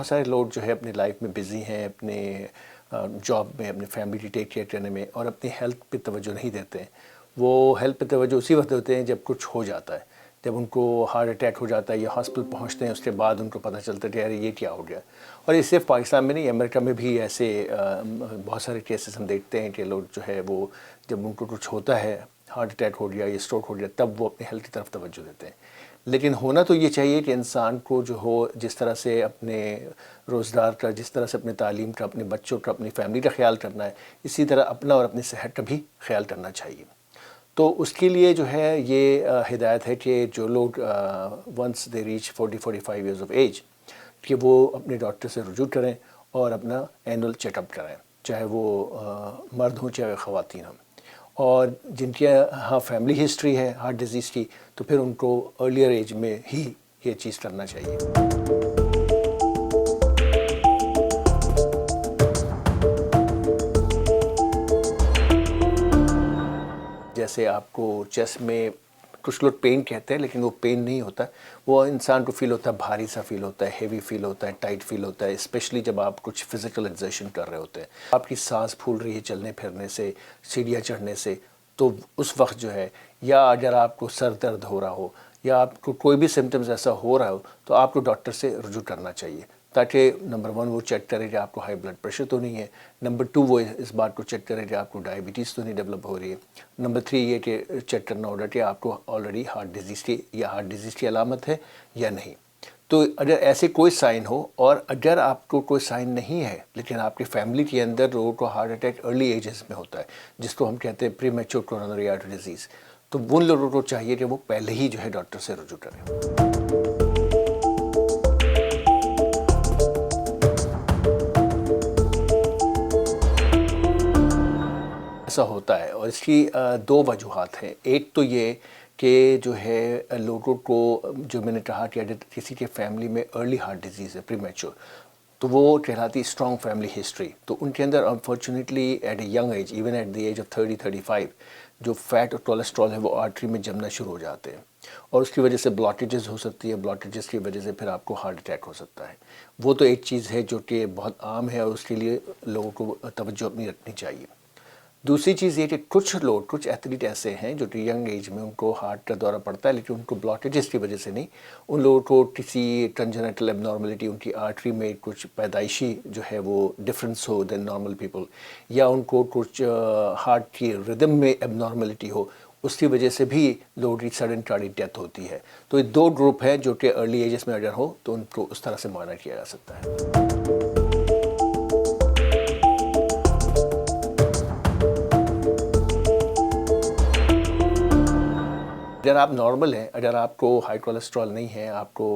بہت سارے لوگ جو ہے اپنی لائف میں بزی ہیں، اپنے جاب میں، اپنی فیملی ٹیک کیئر کرنے میں، اور اپنی ہیلتھ پہ توجہ نہیں دیتے ہیں. وہ ہیلتھ پہ توجہ اسی وقت دیتے ہیں جب کچھ ہو جاتا ہے، جب ان کو ہارٹ اٹیک ہو جاتا ہے یا ہاسپٹل پہنچتے ہیں، اس کے بعد ان کو پتہ چلتا ہے کہ یار یہ کیا ہو گیا. اور اس صرف پاکستان میں نہیں، امریکہ میں بھی ایسے بہت سارے کیسز ہم دیکھتے ہیں کہ لوگ جو ہے وہ جب ان کو کچھ ہوتا ہے، ہارٹ اٹیک ہو گیا یا اسٹروک ہو گیا، تب وہ اپنی ہیلتھ کی طرف توجہ دیتے ہیں. لیکن ہونا تو یہ چاہیے کہ انسان کو جو ہو جس طرح سے اپنے روزگار کا، جس طرح سے اپنے تعلیم کا، اپنے بچوں کا، اپنی فیملی کا خیال کرنا ہے، اسی طرح اپنا اور اپنی صحت کا بھی خیال کرنا چاہیے. تو اس کے لیے جو ہے یہ ہدایت ہے کہ جو لوگ once they reach 40-45 years of age کہ وہ اپنے ڈاکٹر سے رجوع کریں اور اپنا اینول چیک اپ کرائیں، چاہے وہ مرد ہوں چاہے خواتین ہوں. اور جن کے ہاں فیملی ہسٹری ہے ہارٹ ڈیزیز کی، تو پھر ان کو ارلیئر ایج میں ہی یہ چیز کرنا چاہیے. جیسے آپ کو چیسٹ میں کچھ لوگ پین کہتے ہیں، لیکن وہ پین نہیں ہوتا، وہ انسان کو فیل ہوتا ہے، بھاری سا فیل ہوتا ہے، ہیوی فیل ہوتا ہے، ٹائٹ فیل ہوتا ہے، اسپیشلی جب آپ کچھ فزیکل ایگزرشن کر رہے ہوتے ہیں، آپ کی سانس پھول رہی ہے چلنے پھرنے سے، سیڑھیاں چڑھنے سے، تو اس وقت جو ہے، یا اگر آپ کو سر درد ہو رہا ہو یا آپ کو کوئی بھی سمٹمز ایسا ہو رہا ہو، تو آپ کو ڈاکٹر سے رجوع کرنا چاہیے، تاکہ نمبر 1 وہ چیک کرے کہ آپ کو ہائی بلڈ پریشر تو نہیں ہے، نمبر 2 وہ اس بات کو چیک کرے کہ آپ کو ڈائبٹیز تو نہیں ڈیولپ ہو رہی ہے، نمبر 3 یہ کہ چیک کرنا ہوگا کہ آپ کو آلریڈی ہارٹ ڈیزیز کی علامت ہے یا نہیں. تو اگر ایسے کوئی سائن ہو، اور اگر آپ کو کوئی سائن نہیں ہے لیکن آپ کی فیملی کے اندر لوگوں کو ہارٹ اٹیک ارلی ایجز میں ہوتا ہے، جس کو ہم کہتے ہیں پری میچور کورونری آرٹری ڈیزیز، تو ان لوگوں کو چاہیے کہ وہ پہلے ہی جو ہے ڈاکٹر سے رجوع کریں. ایسا ہوتا ہے، اور اس کی 2 وجوہات ہیں. ایک تو یہ کہ جو ہے لوگوں کو، جو میں نے کہا کہ اگر کسی کے فیملی میں ارلی ہارٹ ڈیزیز ہے پری میچور، تو وہ کہلاتی اسٹرانگ فیملی ہسٹری. تو ان کے اندر unfortunately at a young age, even at the age of 30-35، جو فیٹ اور کولیسٹرول ہے وہ آرٹری میں جمنا شروع ہو جاتے ہیں، اور اس کی وجہ سے بلاکیجز ہو سکتی ہے، بلاکیجز کی وجہ سے پھر آپ کو ہارٹ اٹیک ہو سکتا ہے. وہ تو ایک چیز ہے جو کہ بہت عام ہے، اور اس کے لیے لوگوں کو توجہ اپنی رکھنی چاہیے. دوسری چیز یہ کہ کچھ ایتھلیٹ ایسے ہیں جو کہ ینگ ایج میں ان کو ہارٹ کا دورہ پڑتا ہے، لیکن ان کو بلاکیجز کی وجہ سے نہیں، ان لوگوں کو کسی کنجنٹل ایب نارملٹی، ان کی آرٹری میں کچھ پیدائشی جو ہے وہ ڈفرینس ہو دین نارمل پیپل، یا ان کو کچھ ہارٹ کی ردم میں ایب نارملٹی ہو، اس کی وجہ سے بھی لوگوں کی سڈن کارڈیک ڈیتھ ہوتی ہے. تو یہ 2 گروپ ہیں جو کہ ارلی ایجز میں اگر ہو تو ان کو اس طرح سے معائنہ کیا جا سکتا ہے. اگر آپ نارمل ہیں، اگر آپ کو ہائی کولیسٹرول نہیں ہے، آپ کو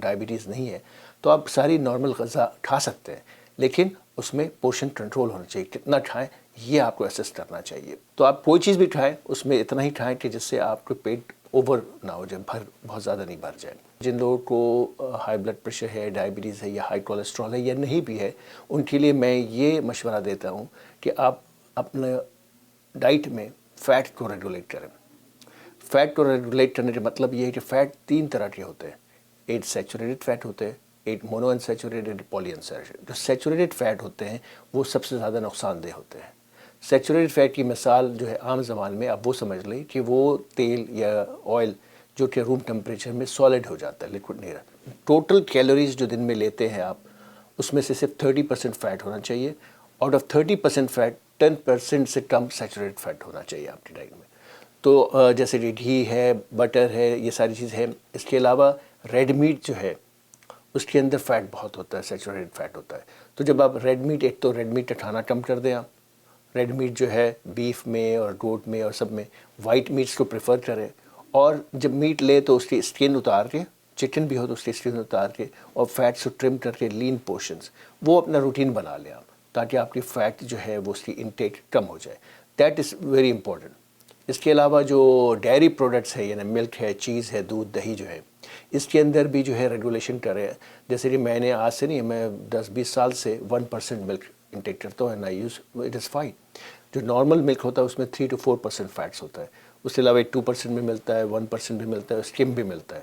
ڈائبٹیز نہیں ہے، تو آپ ساری نارمل غذا کھا سکتے ہیں، لیکن اس میں پورشن کنٹرول ہونا چاہیے. کتنا کھائیں یہ آپ کو اسیس کرنا چاہیے. تو آپ کوئی چیز بھی کھائیں، اس میں اتنا ہی کھائیں کہ جس سے آپ کو پیٹ اوور نہ ہو جائے، بہت زیادہ نہیں بھر جائے. جن لوگوں کو ہائی بلڈ پریشر ہے، ڈائبٹیز ہے یا ہائی کولیسٹرول ہے یا نہیں بھی ہے، ان کے لیے میں یہ مشورہ دیتا ہوں کہ آپ اپنے ڈائٹ میں فیٹ کو ریگولیٹ کریں. فیٹ کو ریگولیٹ کرنے کا مطلب یہ ہے کہ فیٹ 3 طرح کے ہوتے ہیں. 8 سیچوریٹڈ فیٹ ہوتے ہیں، 8 مونو انسیچوریٹڈ، پولی انسیچوریٹڈ. جو سیچوریٹڈ فیٹ ہوتے ہیں وہ سب سے زیادہ نقصان دہ ہوتے ہیں. سیچوریٹڈ فیٹ کی مثال جو ہے عام زبان میں آپ وہ سمجھ لیں کہ وہ تیل یا آئل جو کہ روم ٹمپریچر میں سالڈ ہو جاتا ہے، لیکوڈ نہیں رہتا. ٹوٹل کیلوریز جو دن میں لیتے ہیں آپ، اس میں سے صرف 30% فیٹ ہونا چاہیے. آؤٹ آف 30% فیٹ 10% سے کم سیچوریٹڈ فیٹ ہونا چاہیے آپ کی ڈائٹ میں. تو جیسے کہ گھی ہے، بٹر ہے، یہ ساری چیز ہے. اس کے علاوہ ریڈ میٹ جو ہے اس کے اندر فیٹ بہت ہوتا ہے، سیچوریٹڈ فیٹ ہوتا ہے. تو جب آپ ریڈ میٹ، ایک تو ریڈ میٹ کا کھانا کم کر دیں. آپ ریڈ میٹ جو ہے بیف میں اور گوٹ میں اور سب میں وائٹ میٹس کو پریفر کریں. اور جب میٹ لے تو اس کی اسکن اتار کے، چکن بھی ہو تو اس کی اسکن اتار کے اور فیٹس کو ٹرم کر کے لین پورشنز وہ اپنا روٹین بنا لیں آپ، تاکہ آپ کی فیٹ جو ہے وہ اس کی انٹیک کم ہو جائے. That is very important. اس کے علاوہ جو ڈیری پروڈکٹس ہے، یعنی ملک ہے، چیز ہے، دودھ دہی جو ہے، اس کے اندر بھی جو ہے ریگولیشن کرے. جیسے کہ میں نے آج سے نہیں، میں 10-20 سال سے 1% ملک انٹیک کرتا ہوں، and I use it is fine. جو نارمل ملک ہوتا ہے اس میں 3 to 4% فیٹس ہوتا ہے. اس کے علاوہ 2% بھی ملتا ہے، 1% بھی ملتا ہے، اسکم بھی ملتا ہے.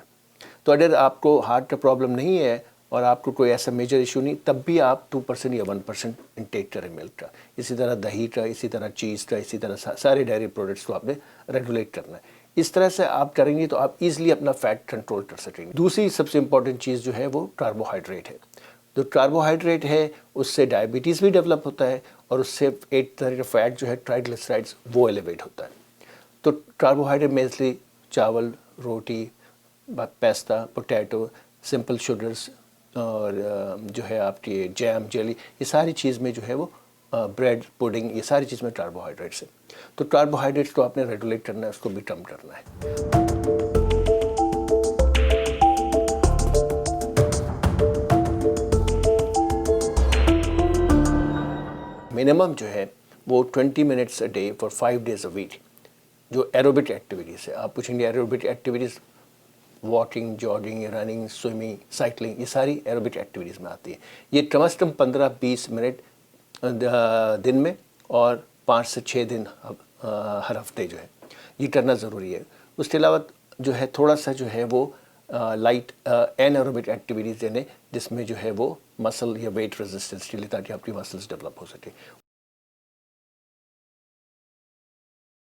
تو اگر آپ کو ہارٹ کا پرابلم نہیں ہے اور آپ کو کوئی ایسا میجر ایشو نہیں، تب بھی آپ 2% یا 1% انٹیک کریں ملک کا. اسی طرح دہی کا، اسی طرح چیز کا، اسی طرح سارے ڈائری پروڈکٹس کو آپ نے ریگولیٹ کرنا ہے. اس طرح سے آپ کریں گے تو آپ ایزلی اپنا فیٹ کنٹرول کر سکیں گے. دوسری سب سے امپورٹنٹ چیز جو ہے وہ کاربوہائیڈریٹ ہے. جو کاربوہائیڈریٹ ہے اس سے ڈائبٹیز بھی ڈیولپ ہوتا ہے، اور اس سے ایک طرح کا فیٹ جو ہے ٹرائیگلیسرائڈز وہ ایلیویٹ ہوتا ہے. تو کاربوہائیڈریٹ مینلی چاول، روٹی، پیستا، پوٹیٹو، سمپل شوگرز، اور جو ہے آپ کی جیم، جیلی، یہ ساری چیز میں جو ہے وہ بریڈ، پوڈنگ، یہ ساری چیز میں کاربوہائیڈریٹس ہیں. تو کاربوہائیڈریٹس کو آپ نے ریگولیٹ کرنا ہے، اس کو بھی کم کرنا ہے. منیمم جو ہے وہ 20 minutes a day for 5 days a week. جو ایروبک ایکٹیویٹیز ہے، آپ پوچھیں گے aerobic activities, walking, jogging, running, swimming, cycling, یہ ساری ایروبک ایکٹیویٹیز میں آتی ہیں. یہ کم از کم 15-20 منٹ دن میں اور 5 سے 6 دن ہر ہفتے جو ہے یہ کرنا ضروری ہے. اس کے علاوہ جو ہے تھوڑا سا جو ہے وہ لائٹ این ایروبک ایکٹیویٹیز دینے، جس میں جو ہے وہ مسل یا ویٹ ریزسٹنس کے لیے، تاکہ آپ کی مسلس ڈیولپ ہو سکے.